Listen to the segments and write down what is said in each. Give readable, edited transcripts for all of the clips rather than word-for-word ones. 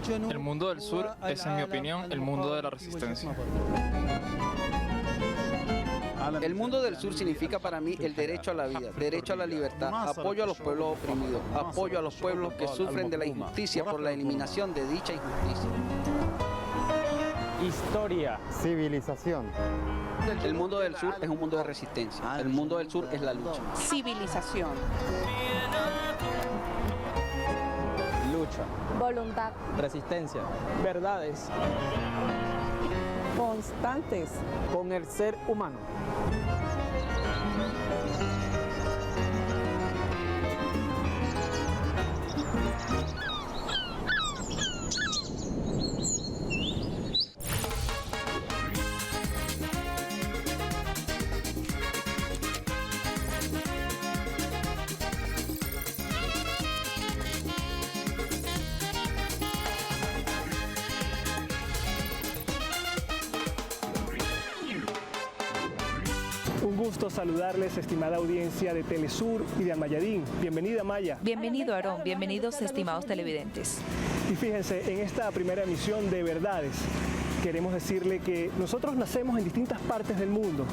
El mundo del sur es, en mi opinión, el mundo de la resistencia. El mundo del sur significa para mí el derecho a la vida, derecho a la libertad, apoyo a los pueblos oprimidos, apoyo a los pueblos que sufren de la injusticia por la eliminación de dicha injusticia. Historia. Civilización. El mundo del sur es un mundo de resistencia. El mundo del sur es la lucha. Civilización. Lucha. Voluntad. Resistencia. Verdades. Constantes. Con el ser humano. Un gusto saludarles, estimada audiencia de Telesur y de Almayadín. Bienvenida, Maya. Bienvenido, Aarón. Bienvenidos, estimados televidentes. Y fíjense, en esta primera emisión de Verdades, queremos decirle que nosotros nacemos en distintas partes del mundo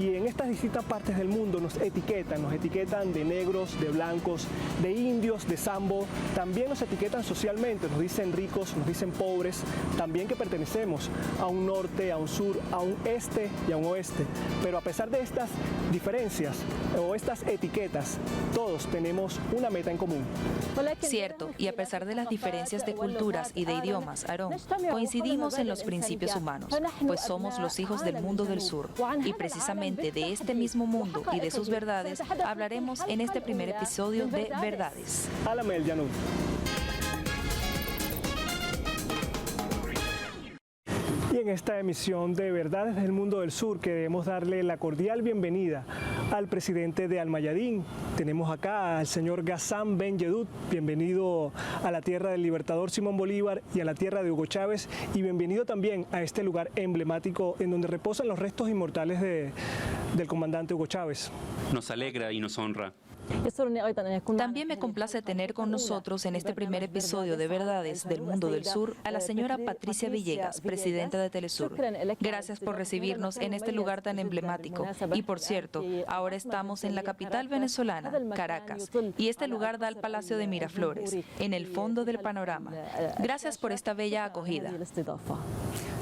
y en estas distintas partes del mundo nos etiquetan de negros, de blancos, de indios, de sambo, también nos etiquetan socialmente, nos dicen ricos, nos dicen pobres, también que pertenecemos a un norte, a un sur, a un este y a un oeste. Pero a pesar de estas diferencias o estas etiquetas, todos tenemos una meta en común. Cierto, y a pesar de las diferencias de culturas y de idiomas, Aarón, coincidimos en los principios humanos, pues somos los hijos del mundo del sur. Y precisamente de este mismo mundo y de sus verdades hablaremos en este primer episodio de Verdades. Alamel Yanud. Y en esta emisión de Verdades del Mundo del Sur queremos darle la cordial bienvenida al presidente de Almayadín. Tenemos acá al señor Ghassan Ben Yedut. Bienvenido a la tierra del libertador Simón Bolívar y a la tierra de Hugo Chávez. Y bienvenido también a este lugar emblemático en donde reposan los restos inmortales del comandante Hugo Chávez. Nos alegra y nos honra. También me complace tener con nosotros en este primer episodio de Verdades del Mundo del Sur a la señora Patricia Villegas, presidenta de Telesur. Gracias por recibirnos en este lugar tan emblemático. Y por cierto, ahora estamos en la capital venezolana, Caracas, y este lugar da al Palacio de Miraflores, en el fondo del panorama. Gracias por esta bella acogida.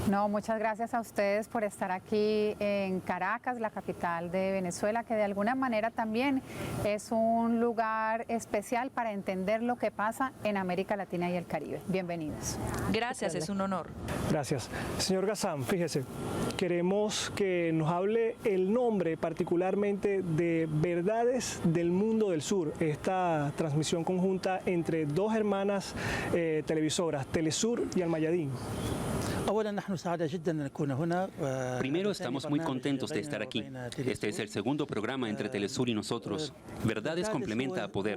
No, muchas gracias a ustedes por estar aquí en Caracas, la capital de Venezuela, que de alguna manera también es un lugar especial para entender lo que pasa en América Latina y el Caribe. Bienvenidos. Gracias, es un honor. Gracias. Señor Ghassan, fíjese, queremos que nos hable el nombre particularmente de Verdades del Mundo del Sur, esta transmisión conjunta entre dos hermanas televisoras, Telesur y Almayadín. Primero, estamos muy contentos de estar aquí. Este es el segundo programa entre Telesur y nosotros. Verdades complementa a Poder.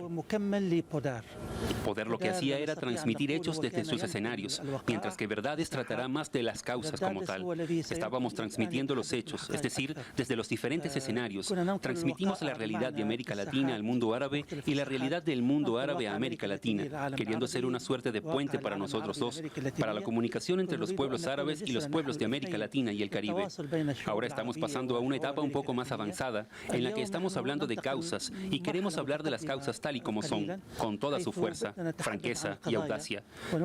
Poder lo que hacía era transmitir hechos desde sus escenarios, mientras que Verdades tratará más de las causas como tal. Estábamos transmitiendo los hechos, es decir, desde los diferentes escenarios. Transmitimos la realidad de América Latina al mundo árabe y la realidad del mundo árabe a América Latina, queriendo ser una suerte de puente para nosotros dos, para la comunicación entre los pueblos árabes y los pueblos de América Latina y el Caribe. Ahora estamos pasando a una etapa un poco más avanzada en la que estamos hablando de causas y queremos hablar de las causas tal y como son, con toda su fuerza, franqueza y audacia,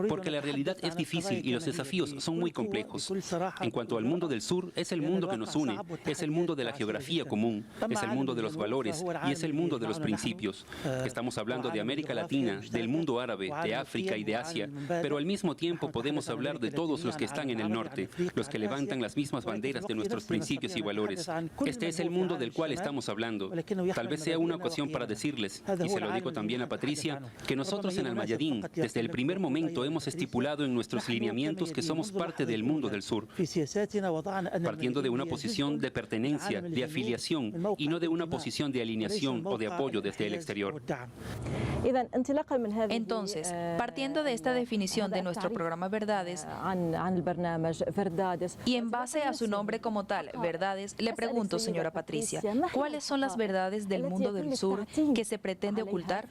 porque la realidad es difícil y los desafíos son muy complejos. En cuanto al mundo del sur, es el mundo que nos une, es el mundo de la geografía común, es el mundo de los valores y es el mundo de los principios. Estamos hablando de América Latina, del mundo árabe, de África y de Asia, pero al mismo tiempo podemos hablar de todos los que están en el norte, los que levantan las mismas banderas de nuestros principios y valores. Este es el mundo del cual estamos hablando. Tal vez sea una ocasión para decirles, y se lo digo también a Patricia, que nosotros en Almayadín, desde el primer momento hemos estipulado en nuestros lineamientos que somos parte del mundo del sur, partiendo de una posición de pertenencia, de afiliación, y no de una posición de alineación o de apoyo desde el exterior. Entonces, partiendo de esta definición de nuestro programa Verdades, y en base a su nombre como tal, Verdades, le pregunto, señora Patricia, ¿cuáles son las verdades del mundo del sur que se pretende ocultar?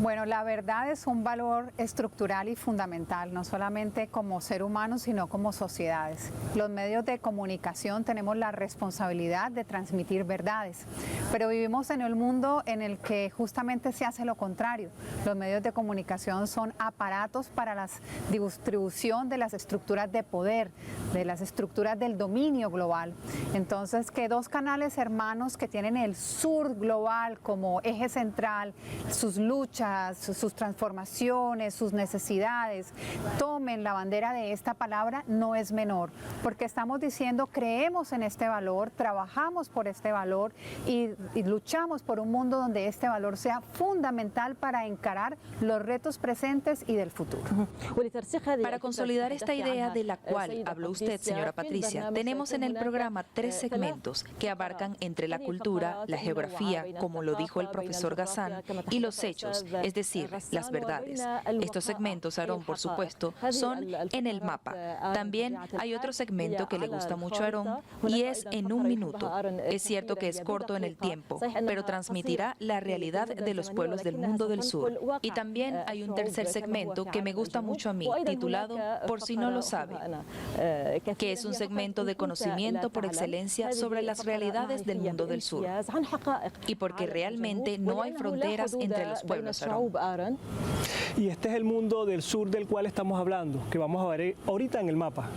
Bueno, la verdad es un valor estructural y fundamental, no solamente como ser humano, sino como sociedades. Los medios de comunicación tenemos la responsabilidad de transmitir verdades, pero vivimos en el mundo en el que justamente se hace lo contrario. Los medios de comunicación son aparatos para la distribución de las estructuras de poder, de las estructuras del dominio global. Entonces, que dos canales hermanos que tienen el sur global como eje central, sus luchas, sus transformaciones, sus necesidades, tomen la bandera de esta palabra no es menor, porque estamos diciendo creemos en este valor, trabajamos por este valor y luchamos por un mundo donde este valor sea fundamental para encarar los retos presentes y del futuro. Para consolidar esta idea de la cual habló usted, señora Patricia, tenemos en el programa 3 segmentos que abarcan entre la cultura, la geografía, como lo dijo el profesor Ghassan, y los hechos, es decir, las verdades. Estos segmentos, Aarón, por supuesto, son en el mapa. También hay otro segmento que le gusta mucho a Aarón y es en 1 minuto. Es cierto que es corto en el tiempo, pero transmitirá la realidad de los pueblos del mundo del sur. Y también hay un tercer segmento que me gusta mucho a mí, titulado Por si no lo sabe, que es un segmento de conocimiento por excelencia sobre las realidades del mundo del sur. Y porque realmente no hay fronteras entre los pueblos, Aarón. Y este es el mundo del sur del cual estamos hablando, que vamos a ver ahorita en el mapa.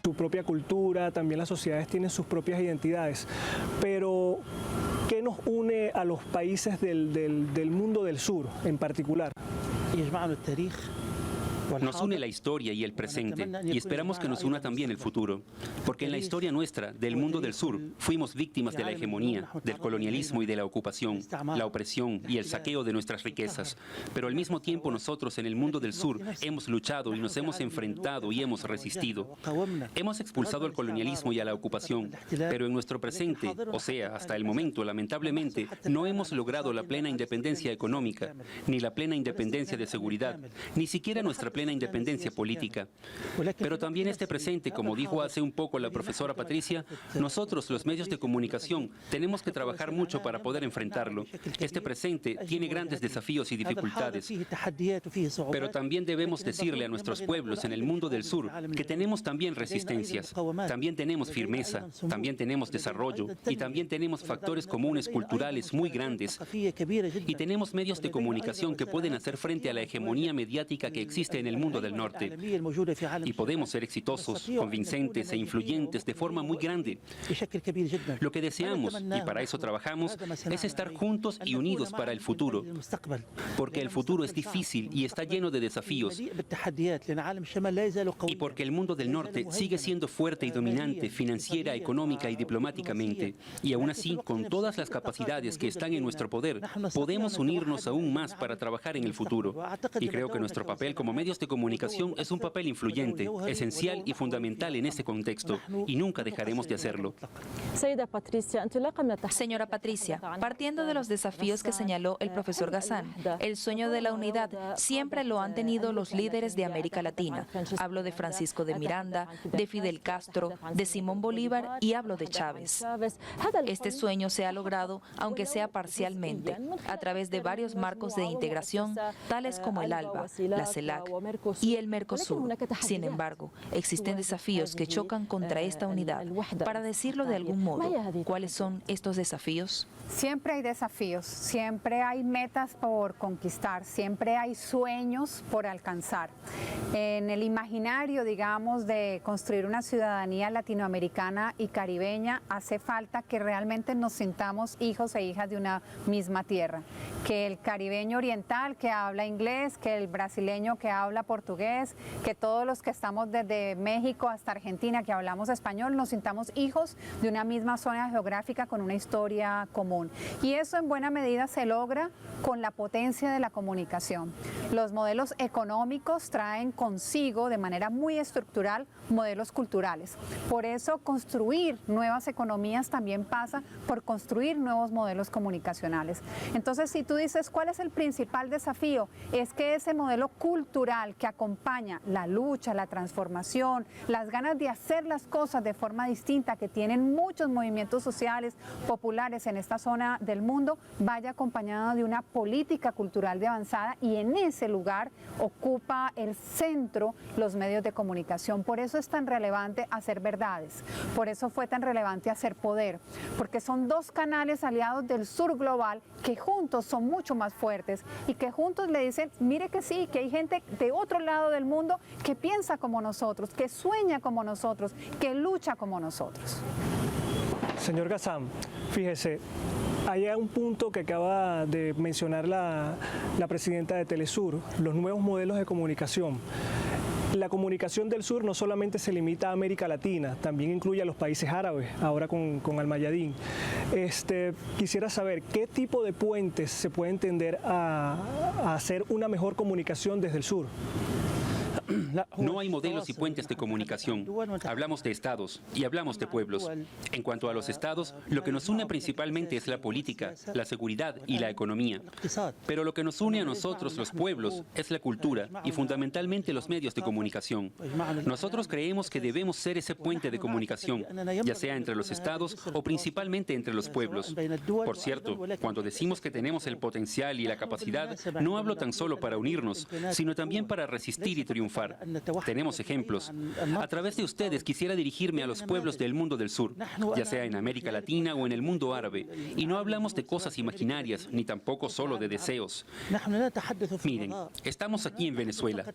Su propia cultura, también las sociedades tienen sus propias identidades, pero ¿qué nos une a los países del mundo del sur en particular? Nos une la historia y el presente, y esperamos que nos una también el futuro, porque en la historia nuestra, del mundo del sur, fuimos víctimas de la hegemonía, del colonialismo y de la ocupación, la opresión y el saqueo de nuestras riquezas. Pero al mismo tiempo nosotros en el mundo del sur hemos luchado y nos hemos enfrentado y hemos resistido. Hemos expulsado al colonialismo y a la ocupación, pero en nuestro presente, o sea, hasta el momento, lamentablemente, no hemos logrado la plena independencia económica, ni la plena independencia de seguridad, ni siquiera nuestra plena independencia política. Pero también este presente, como dijo hace un poco la profesora Patricia, nosotros, los medios de comunicación, tenemos que trabajar mucho para poder enfrentarlo. Este presente tiene grandes desafíos y dificultades, pero también debemos decirle a nuestros pueblos en el mundo del sur que tenemos también resistencias, también tenemos firmeza, también tenemos desarrollo y también tenemos factores comunes culturales muy grandes y tenemos medios de comunicación que pueden hacer frente a la hegemonía mediática que existe en el mundo del norte. Y podemos ser exitosos, convincentes e influyentes de forma muy grande. Lo que deseamos, y para eso trabajamos, es estar juntos y unidos para el futuro. Porque el futuro es difícil y está lleno de desafíos. Y porque el mundo del norte sigue siendo fuerte y dominante financiera, económica y diplomáticamente. Y aún así, con todas las capacidades que están en nuestro poder, podemos unirnos aún más para trabajar en el futuro. Y creo que nuestro papel como medios de comunicación es un papel influyente, esencial y fundamental en este contexto, y nunca dejaremos de hacerlo. Señora Patricia, partiendo de los desafíos que señaló el profesor Ghassan, el sueño de la unidad siempre lo han tenido los líderes de América Latina. Hablo de Francisco de Miranda, de Fidel Castro, de Simón Bolívar y hablo de Chávez. Este sueño se ha logrado, aunque sea parcialmente, a través de varios marcos de integración, tales como el ALBA, la CELAC, y el Mercosur. Sin embargo, existen desafíos que chocan contra esta unidad. Para decirlo de algún modo, ¿cuáles son estos desafíos? Siempre hay desafíos, siempre hay metas por conquistar, siempre hay sueños por alcanzar. En el imaginario, digamos, de construir una ciudadanía latinoamericana y caribeña, hace falta que realmente nos sintamos hijos e hijas de una misma tierra. Que el caribeño oriental que habla inglés, que el brasileño que habla portugués, que todos los que estamos desde México hasta Argentina que hablamos español, nos sintamos hijos de una misma zona geográfica con una historia común. Y eso en buena medida se logra con la potencia de la comunicación. Los modelos económicos traen consigo de manera muy estructural modelos culturales. Por eso construir nuevas economías también pasa por construir nuevos modelos comunicacionales. Entonces, si tú dices cuál es el principal desafío, es que ese modelo cultural que acompaña la lucha, la transformación, las ganas de hacer las cosas de forma distinta que tienen muchos movimientos sociales populares en esta zona del mundo, vaya acompañado de una política cultural de avanzada, y en ese lugar ocupa el centro los medios de comunicación. Por eso es tan relevante hacer verdades, por eso fue tan relevante hacer poder, porque son dos canales aliados del sur global que juntos son mucho más fuertes y que juntos le dicen, mire que sí, que hay gente de otro lado del mundo que piensa como nosotros, que sueña como nosotros, que lucha como nosotros. Señor Gassam, fíjese, hay un punto que acaba de mencionar la presidenta de Telesur, los nuevos modelos de comunicación. La comunicación del sur no solamente se limita a América Latina, también incluye a los países árabes, ahora con Al-Mayadin. Quisiera saber qué tipo de puentes se puede tender a hacer una mejor comunicación desde el sur. No hay modelos y puentes de comunicación. Hablamos de estados y hablamos de pueblos. En cuanto a los estados, lo que nos une principalmente es la política, la seguridad y la economía. Pero lo que nos une a nosotros, los pueblos, es la cultura y fundamentalmente los medios de comunicación. Nosotros creemos que debemos ser ese puente de comunicación, ya sea entre los estados o principalmente entre los pueblos. Por cierto, cuando decimos que tenemos el potencial y la capacidad, no hablo tan solo para unirnos, sino también para resistir y triunfar. Tenemos ejemplos. A través de ustedes quisiera dirigirme a los pueblos del mundo del sur, ya sea en América Latina o en el mundo árabe. Y no hablamos de cosas imaginarias, ni tampoco solo de deseos. Miren, estamos aquí en Venezuela.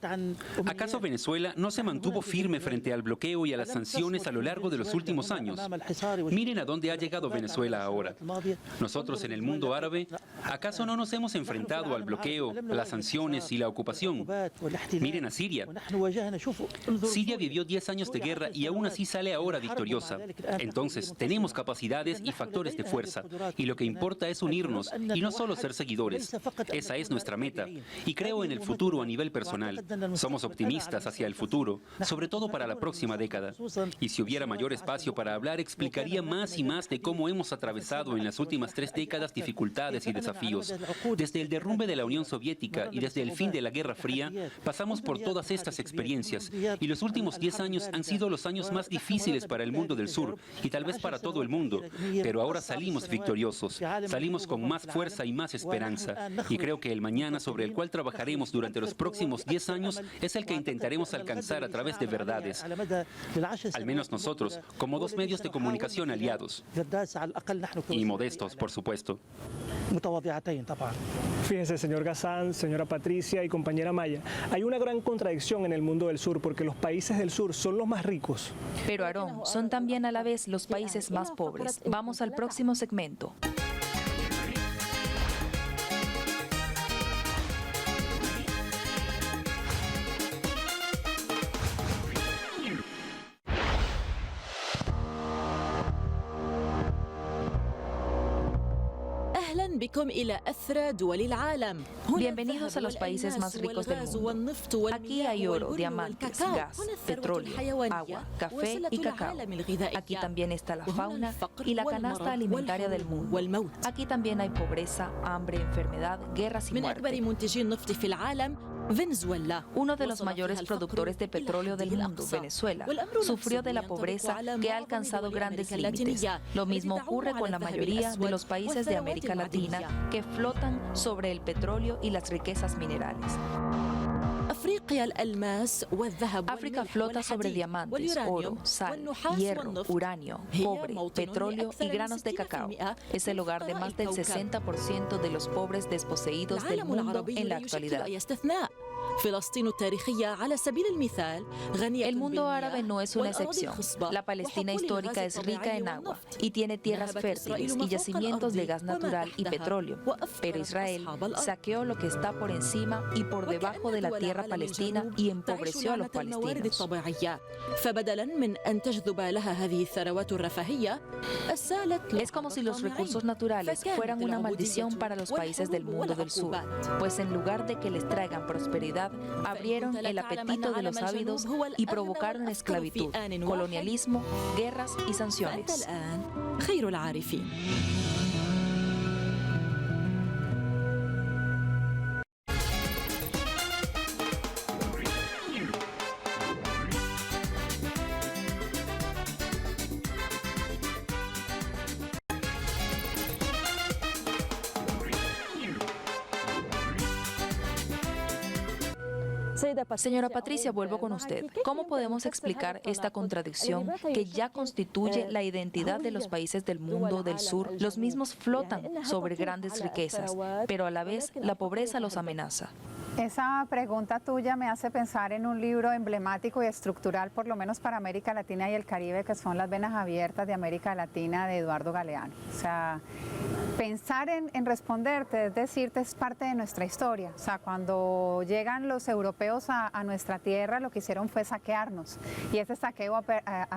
¿Acaso Venezuela no se mantuvo firme frente al bloqueo y a las sanciones a lo largo de los últimos años? Miren a dónde ha llegado Venezuela ahora. Nosotros en el mundo árabe, ¿acaso no nos hemos enfrentado al bloqueo, a las sanciones y la ocupación? Miren a Siria. Siria vivió 10 años de guerra y aún así sale ahora victoriosa. Entonces, tenemos capacidades y factores de fuerza, y lo que importa es unirnos y no solo ser seguidores. Esa es nuestra meta. Y creo en el futuro a nivel personal. Somos optimistas hacia el futuro, sobre todo para la próxima década. Y si hubiera mayor espacio para hablar, explicaría más y más de cómo hemos atravesado en las últimas 3 décadas dificultades y desafíos. Desde el derrumbe de la Unión Soviética y desde el fin de la Guerra Fría, pasamos por todas estas experiencias, y los últimos 10 años han sido los años más difíciles para el mundo del sur y tal vez para todo el mundo, pero ahora salimos victoriosos, salimos con más fuerza y más esperanza, y creo que el mañana sobre el cual trabajaremos durante los próximos 10 años es el que intentaremos alcanzar a través de verdades, al menos nosotros, como 2 medios de comunicación aliados y modestos, por supuesto. Fíjese, señor Gassam, señora Patricia y compañera Maya, hay una gran contradicción en el mundo del sur porque los países del sur son los más ricos. Pero Aarón, son también a la vez los países más pobres. Vamos al próximo segmento. Bienvenidos a los países más ricos del mundo. Aquí hay oro, diamantes, gas, petróleo, agua, café y cacao. Aquí también está la fauna y la canasta alimentaria del mundo. Aquí también hay pobreza, hambre, enfermedad, guerras y muerte. Uno de los mayores productores de petróleo del mundo, Venezuela, sufrió de la pobreza que ha alcanzado grandes límites. Lo mismo ocurre con la mayoría de los países de América Latina que flotan sobre el petróleo y las riquezas minerales. África flota sobre diamantes, oro, sal, hierro, uranio, cobre, petróleo y granos de cacao. Es el hogar de más del 60% de los pobres desposeídos del mundo en la actualidad. El mundo árabe no es una excepción. La Palestina histórica es rica en agua y tiene tierras fértiles y yacimientos de gas natural y petróleo. Pero Israel saqueó lo que está por encima y por debajo de la tierra palestina y empobreció a los palestinos. Es como si los recursos naturales fueran una maldición para los países del mundo del sur, pues en lugar de que les traigan prosperidad, abrieron el apetito de los ávidos y provocaron esclavitud, colonialismo, guerras y sanciones. Señora Patricia, vuelvo con usted. ¿Cómo podemos explicar esta contradicción que ya constituye la identidad de los países del mundo del sur? Los mismos flotan sobre grandes riquezas, pero a la vez la pobreza los amenaza. Esa pregunta tuya me hace pensar en un libro emblemático y estructural, por lo menos para América Latina y el Caribe, que son Las venas abiertas de América Latina, de Eduardo Galeano. O sea, pensar en responderte, es decirte, es parte de nuestra historia. O sea, cuando llegan los europeos a nuestra tierra, lo que hicieron fue saquearnos. Y ese saqueo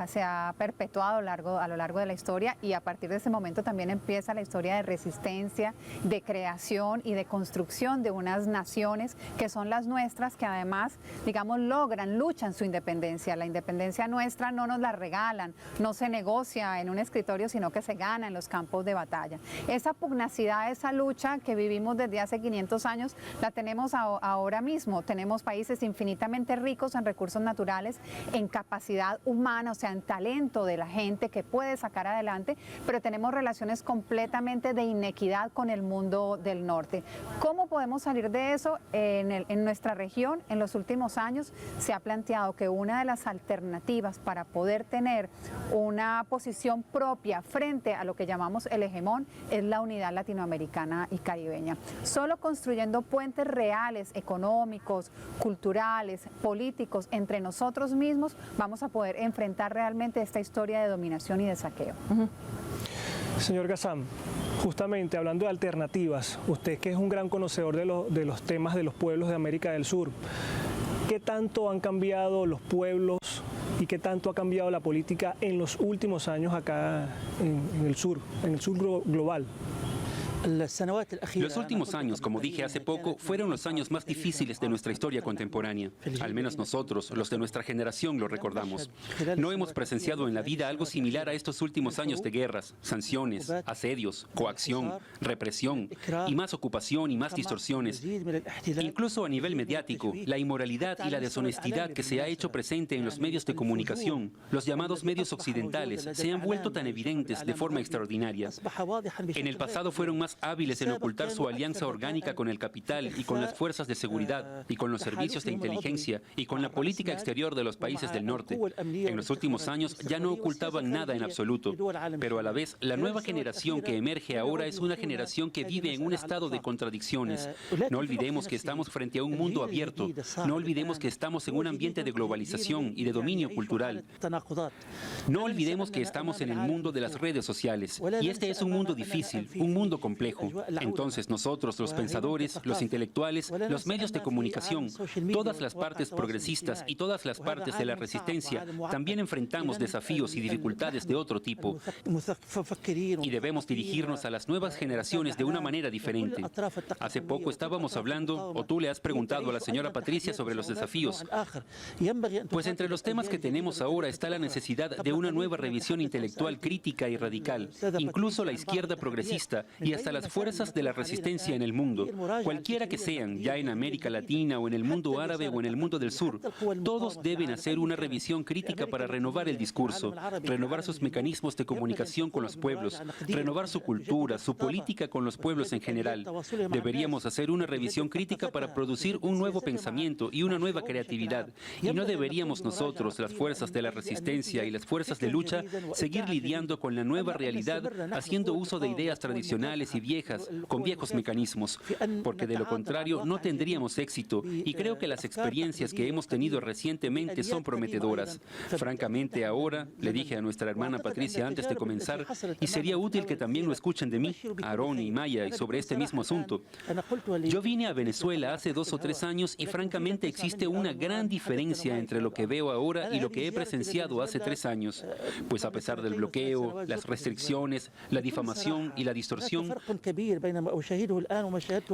se ha perpetuado a lo largo de la historia, y a partir de ese momento también empieza la historia de resistencia, de creación y de construcción de unas naciones que son las nuestras, que además, digamos, luchan su independencia. La independencia nuestra no nos la regalan, no se negocia en un escritorio, sino que se gana en los campos de batalla. Esa pugnacidad, esa lucha que vivimos desde hace 500 años, la tenemos ahora mismo. Tenemos países infinitamente ricos en recursos naturales, en capacidad humana, o sea, en talento de la gente que puede sacar adelante, pero tenemos relaciones completamente de inequidad con el mundo del norte. ¿Cómo podemos salir de eso? En nuestra región, en los últimos años, se ha planteado que una de las alternativas para poder tener una posición propia frente a lo que llamamos el hegemón es la unidad latinoamericana y caribeña. Solo construyendo puentes reales, económicos, culturales, políticos, entre nosotros mismos, vamos a poder enfrentar realmente esta historia de dominación y de saqueo. Señor Gassam, justamente hablando de alternativas, usted que es un gran conocedor de los temas de los pueblos de América del Sur, ¿qué tanto han cambiado los pueblos y qué tanto ha cambiado la política en los últimos años acá en el sur global? Los últimos años, como dije hace poco, fueron los años más difíciles de nuestra historia contemporánea. Al menos nosotros, los de nuestra generación, lo recordamos. No hemos presenciado en la vida algo similar a estos últimos años de guerras, sanciones, asedios, coacción, represión y más ocupación y más distorsiones. Incluso a nivel mediático, la inmoralidad y la deshonestidad que se ha hecho presente en los medios de comunicación, los llamados medios occidentales, se han vuelto tan evidentes de forma extraordinaria. En el pasado fueron más hábiles en ocultar su alianza orgánica con el capital y con las fuerzas de seguridad y con los servicios de inteligencia y con la política exterior de los países del norte. En los últimos años ya no ocultaban nada en absoluto, pero a la vez la nueva generación que emerge ahora es una generación que vive en un estado de contradicciones. No olvidemos que estamos frente a un mundo abierto, no olvidemos que estamos en un ambiente de globalización y de dominio cultural. No olvidemos que estamos en el mundo de las redes sociales, y este es un mundo difícil, un mundo complejo. Entonces nosotros, los pensadores, los intelectuales, los medios de comunicación, todas las partes progresistas y todas las partes de la resistencia, también enfrentamos desafíos y dificultades de otro tipo. Y debemos dirigirnos a las nuevas generaciones de una manera diferente. Hace poco estábamos hablando, o tú le has preguntado a la señora Patricia sobre los desafíos. Pues entre los temas que tenemos ahora está la necesidad de una nueva revisión intelectual crítica y radical. Incluso la izquierda progresista y hasta hasta las fuerzas de la resistencia en el mundo, cualquiera que sean, ya en América Latina o en el mundo árabe o en el mundo del sur, todos deben hacer una revisión crítica para renovar el discurso, renovar sus mecanismos de comunicación con los pueblos, renovar su cultura, su política con los pueblos en general. Deberíamos hacer una revisión crítica para producir un nuevo pensamiento y una nueva creatividad. Y no deberíamos nosotros, las fuerzas de la resistencia y las fuerzas de lucha, seguir lidiando con la nueva realidad, haciendo uso de ideas tradicionales y viejas, con viejos mecanismos, porque de lo contrario no tendríamos éxito, y creo que las experiencias que hemos tenido recientemente son prometedoras. Francamente, ahora, le dije a nuestra hermana Patricia antes de comenzar, y sería útil que también lo escuchen de mí, Aarón y Maya, y sobre este mismo asunto. Yo vine a Venezuela hace 2 o 3 años y francamente existe una gran diferencia entre lo que veo ahora y lo que he presenciado hace 3 años, pues a pesar del bloqueo, las restricciones, la difamación y la distorsión,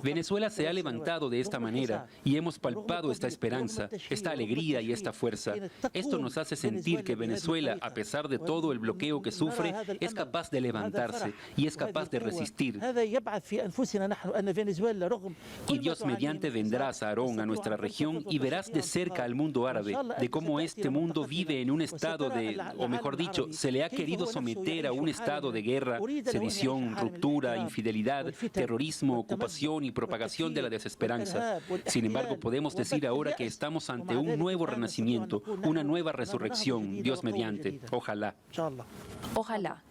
Venezuela se ha levantado de esta manera y hemos palpado esta esperanza, esta alegría y esta fuerza. Esto nos hace sentir que Venezuela, a pesar de todo el bloqueo que sufre, es capaz de levantarse y es capaz de resistir. Y Dios mediante vendrás, Aarón, a nuestra región y verás de cerca al mundo árabe, de cómo este mundo vive en un estado de, o mejor dicho, se le ha querido someter a un estado de guerra, sedición, ruptura, infidelidad, terrorismo, ocupación y propagación de la desesperanza. Sin embargo, podemos decir ahora que estamos ante un nuevo renacimiento, una nueva resurrección, Dios mediante. Ojalá. Ojalá.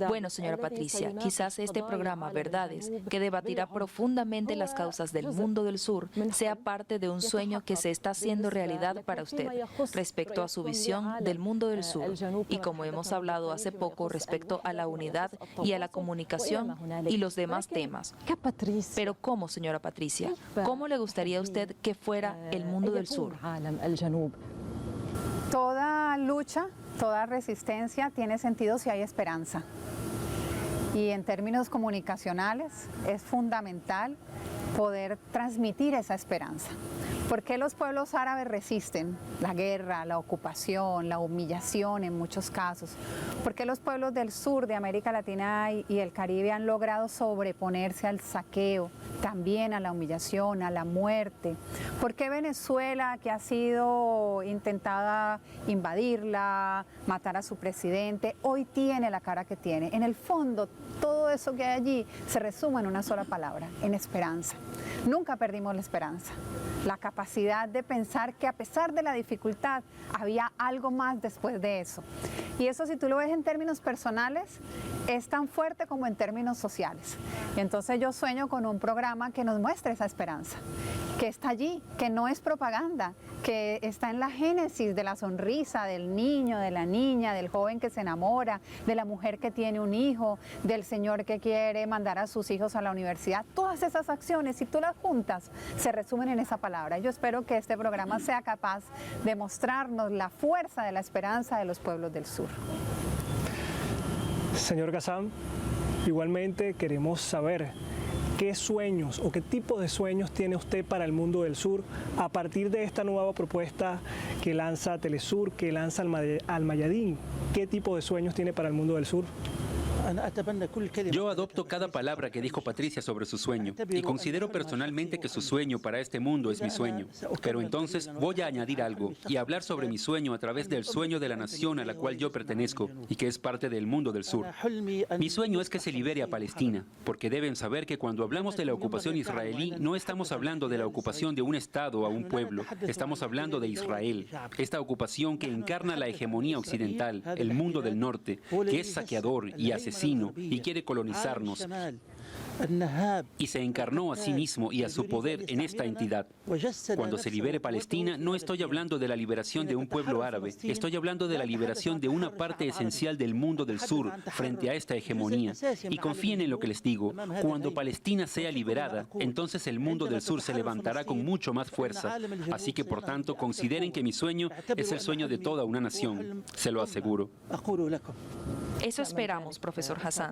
Bueno, señora Patricia, quizás este programa Verdades, que debatirá profundamente las causas del mundo del sur, sea parte de un sueño que se está haciendo realidad para usted respecto a su visión del mundo del sur y como hemos hablado hace poco respecto a la unidad y a la comunicación y los demás temas. Pero ¿cómo, señora Patricia? ¿Cómo le gustaría a usted que fuera el mundo del sur? Toda lucha, toda resistencia tiene sentido si hay esperanza. Y en términos comunicacionales es fundamental poder transmitir esa esperanza. ¿Por qué los pueblos árabes resisten la guerra, la ocupación, la humillación en muchos casos? ¿Por qué los pueblos del sur de América Latina y el Caribe han logrado sobreponerse al saqueo, también a la humillación, a la muerte? ¿Por qué Venezuela, que ha sido intentada invadirla, matar a su presidente, hoy tiene la cara que tiene? En el fondo, todo eso que hay allí se resume en una sola palabra, en esperanza. Nunca perdimos la esperanza, la capacidad de pensar que a pesar de la dificultad había algo más después de eso. Y eso, si tú lo ves en términos personales, es tan fuerte como en términos sociales. Y entonces yo sueño con un programa que nos muestre esa esperanza, que está allí, que no es propaganda, que está en la génesis de la sonrisa del niño, de la niña, del joven que se enamora, de la mujer que tiene un hijo, del señor que quiere mandar a sus hijos a la universidad. Todas esas acciones, si tú las juntas, se resumen en esa palabra. Yo espero que este programa sea capaz de mostrarnos la fuerza de la esperanza de los pueblos del sur. Señor Gassam, igualmente queremos saber qué sueños o qué tipo de sueños tiene usted para el mundo del sur a partir de esta nueva propuesta que lanza Telesur, que lanza Al Mayadin. ¿Qué tipo de sueños tiene para el mundo del sur? Yo adopto cada palabra que dijo Patricia sobre su sueño y considero personalmente que su sueño para este mundo es mi sueño. Pero entonces voy a añadir algo y hablar sobre mi sueño a través del sueño de la nación a la cual yo pertenezco y que es parte del mundo del sur. Mi sueño es que se libere a Palestina, porque deben saber que cuando hablamos de la ocupación israelí no estamos hablando de la ocupación de un estado a un pueblo, estamos hablando de Israel, esta ocupación que encarna la hegemonía occidental, el mundo del norte, que es saqueador y asesino y quiere colonizarnos. Y se encarnó a sí mismo y a su poder en esta entidad. Cuando se libere Palestina, no estoy hablando de la liberación de un pueblo árabe, estoy hablando de la liberación de una parte esencial del mundo del sur frente a esta hegemonía. Y confíen en lo que les digo, cuando Palestina sea liberada, entonces el mundo del sur se levantará con mucho más fuerza. Así que, por tanto, consideren que mi sueño es el sueño de toda una nación, se lo aseguro. Eso esperamos, profesor Hassan.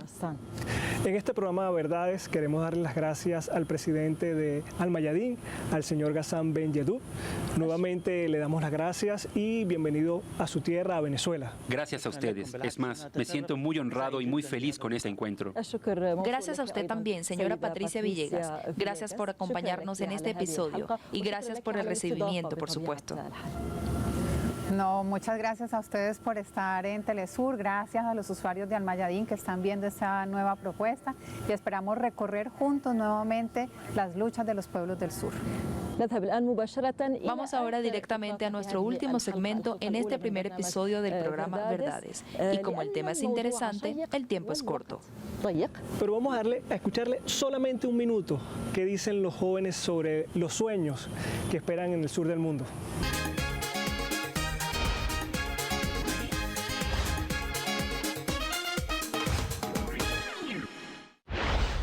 En este programa de Verdades queremos darle las gracias al presidente de Al-Mayadin, al señor Ghassan Ben Yedub. Nuevamente le damos las gracias y bienvenido a su tierra, a Venezuela. Gracias a ustedes. Es más, me siento muy honrado y muy feliz con este encuentro. Gracias a usted también, señora Patricia Villegas. Gracias por acompañarnos en este episodio y gracias por el recibimiento, por supuesto. No, muchas gracias a ustedes por estar en Telesur, gracias a los usuarios de Al-Mayadin que están viendo esta nueva propuesta y esperamos recorrer juntos nuevamente las luchas de los pueblos del sur. Vamos ahora directamente a nuestro último segmento en este primer episodio del programa Verdades. Y como el tema es interesante, el tiempo es corto. Pero vamos a escucharle solamente un minuto qué dicen los jóvenes sobre los sueños que esperan en el sur del mundo.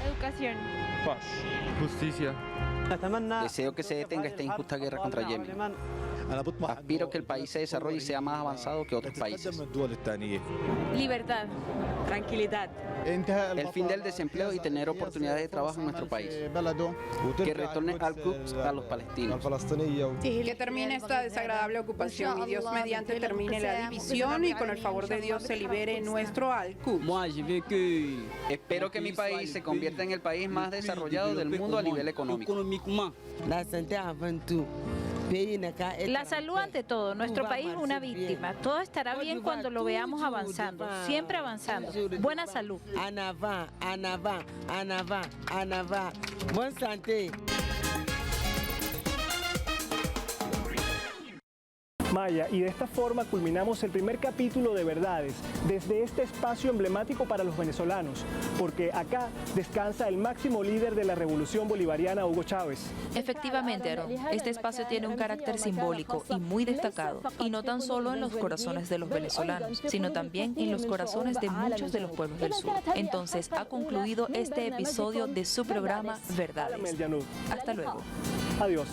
Educación. Paz. Justicia. Deseo que se detenga esta injusta guerra contra Yemen. Aspiro que el país se desarrolle y sea más avanzado que otros países. Libertad. Tranquilidad. El fin del desempleo y tener oportunidades de trabajo en nuestro país. Que retorne Al-Quds a los palestinos. Que termine esta desagradable ocupación y Dios mediante termine la división y con el favor de Dios se libere nuestro Al-Quds. Espero que mi país se convierta en el país más desarrollado del mundo a nivel económico. La salud ante todo. Nuestro país es una víctima. Todo estará bien cuando lo veamos avanzando, siempre avanzando. Buena salud. Anava, Anava, Anava, Anava. Bonne santé. Maya, y de esta forma culminamos el primer capítulo de Verdades, desde este espacio emblemático para los venezolanos, porque acá descansa el máximo líder de la revolución bolivariana, Hugo Chávez. Efectivamente, Aaron, este espacio tiene un carácter simbólico y muy destacado, y no tan solo en los corazones de los venezolanos, sino también en los corazones de muchos de los pueblos del sur. Entonces, ha concluido este episodio de su programa Verdades. Hasta luego. Adiós.